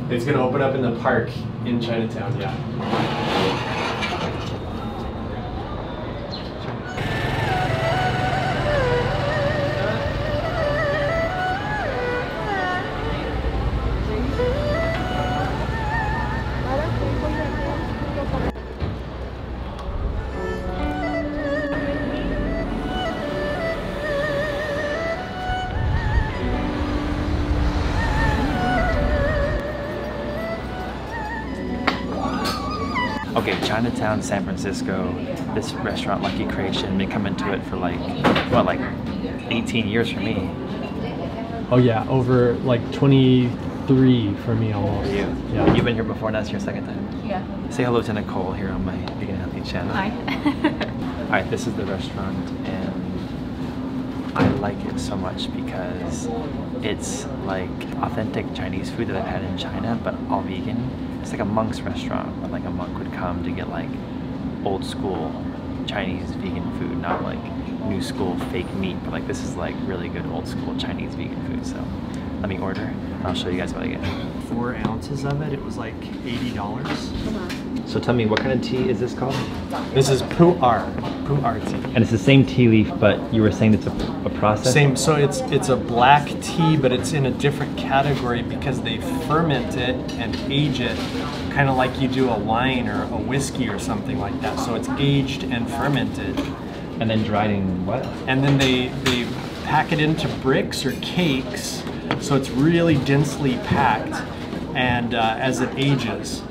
It's gonna open up in the park in Chinatown, yeah. Okay, Chinatown, San Francisco, this restaurant, Lucky Creation, been coming to it for like, what, like 18 years for me. Oh yeah, over like 23 for me almost. For you? Yeah. You've been here before, and that's your second time? Yeah. Say hello to Nicole here on my Vegan Healthy channel. Hi. Alright, this is the restaurant, and I like it so much because it's like authentic Chinese food that I've had in China, but all vegan. It's like a monk's restaurant where like a monk would come to get like old school Chinese vegan food, not like new school fake meat, but like this is like really good old school Chinese vegan food. So let me order and I'll show you guys what I get. 4 ounces of it, it was like $80. So tell me, what kind of tea is this called? This is pu'er tea. And it's the same tea leaf, but you were saying it's a process? Same, so it's a black tea, but it's in a different category because they ferment it and age it kind of like you do a wine or a whiskey or something like that. So it's aged and fermented. And then dried in what? And then they pack it into bricks or cakes, so it's really densely packed, and as it ages.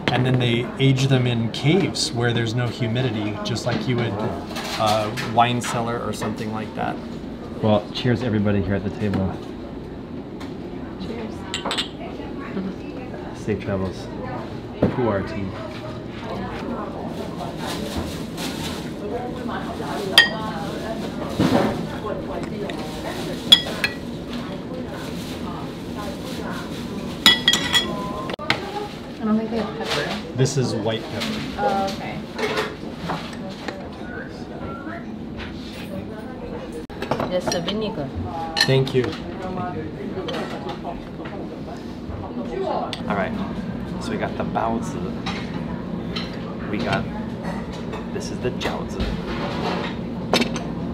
And then they age them in caves where there's no humidity, just like you would wine cellar or something like that. Well, cheers everybody here at the table. Cheers. Safe travels. Pu'er tea. I don't think they have pepper. This is white pepper. Oh, okay. Just the vinegar. Thank you. Alright, so we got the baozi. We got, this is the jiaozi.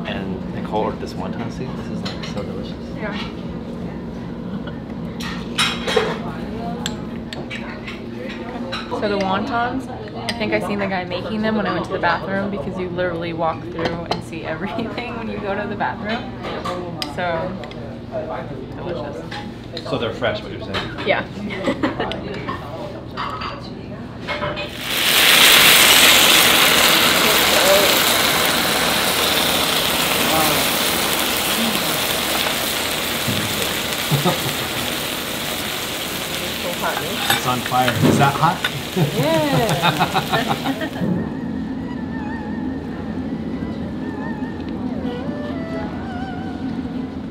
And Nicole ordered this wonton soup. This is like so delicious. Yeah. So the wontons, I think I seen the guy making them when I went to the bathroom, because you literally walk through and see everything when you go to the bathroom. So, delicious. So they're fresh, what you're saying? Yeah. It's on fire. Is that hot? Yeah.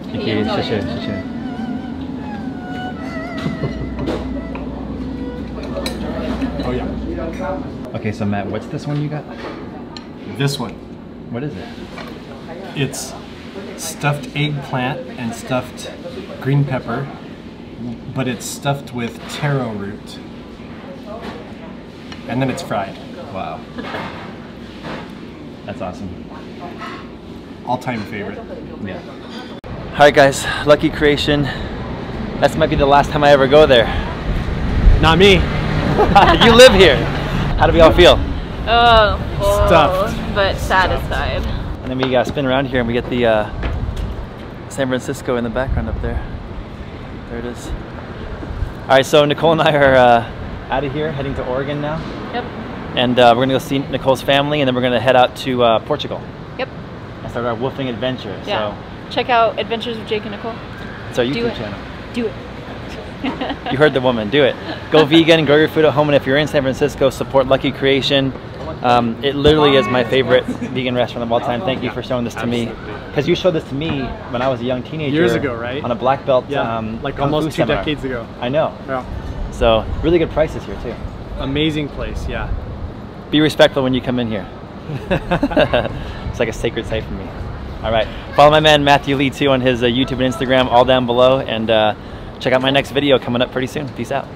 Okay, share. Oh yeah. Okay, so Matt, what's this one you got? This one. What is it? It's stuffed eggplant and stuffed green pepper, but it's stuffed with taro root. And then it's fried. Wow. That's awesome. All-time favorite. Yeah. Alright guys, Lucky Creation. That might be the last time I ever go there. Not me. You live here. How do we all feel? Oh, full, stuffed. but satisfied. And then we spin around here and we get the San Francisco in the background up there. There it is. Alright, so Nicole and I are out of here, heading to Oregon now. Yep. And we're going to go see Nicole's family, and then we're going to head out to Portugal. Yep. And start our woofing adventure. Yeah. So check out Adventures with Jake and Nicole. It's our YouTube channel. Do it. You heard the woman. Do it. Go vegan, grow your food at home, and if you're in San Francisco, support Lucky Creation. It literally is my favorite vegan restaurant of all time. Thank you for showing this to me. Because you showed this to me when I was a young teenager. Years ago, right? On a black belt. Yeah, like almost 2 decades ago. I know. Yeah. So, really good prices here, too. Amazing place, yeah. Be respectful when you come in here. It's like a sacred site for me. All right. Follow my man Matthew Lee, too, on his YouTube and Instagram, all down below. And check out my next video coming up pretty soon. Peace out.